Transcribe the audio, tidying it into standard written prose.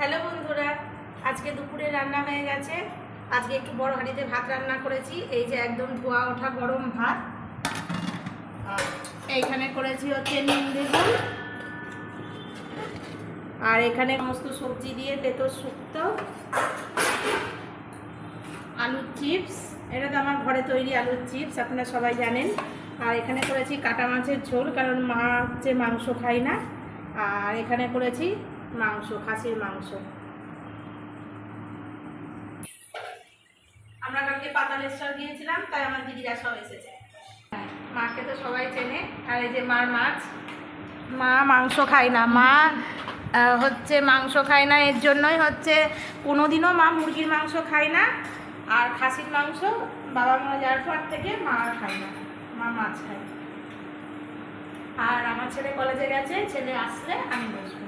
Hello বন্ধুরা, আজকে দুপুরে রান্না হয়ে গেছে। আজকে একটু বড় হাঁড়িতে ভাত রান্না করেছি। এই যে একদম ধোয়া ওঠা গরম ভাত। আর এইখানে করেছি হচ্ছে নিম বেগুন, আর এখানে সমস্ত সবজি দিয়ে তেঁতো শুক্তো, আলুর চিপস। এটা তো আমার ঘরে তৈরি আলুর চিপস, আপনারা সবাই জানেন। আর এখানে করেছি কাটা মাছের ঝোল, কারণ মা হচ্ছে মাংস খাই না। আর এখানে করেছি মাংস, খাসির মাংস। আমরা কালকে পাতালেশ্বর গিয়েছিলাম, তাই আমার দিদিরা সব এসেছে। মাকে তো সবাই চেনে। আর এই যে মার মাছ, মা মাংস খায় না। মা হচ্ছে মাংস খায় না, এর জন্যই হচ্ছে কোনোদিনও মা মুরগির মাংস খায় না। আর খাসির মাংস বাবা মারা যাওয়ার পর থেকে মা আর খায় না, মা মাছ খায়। আর আমার ছেলে কলেজে গেছে, ছেলে আসলে আমি বসবো।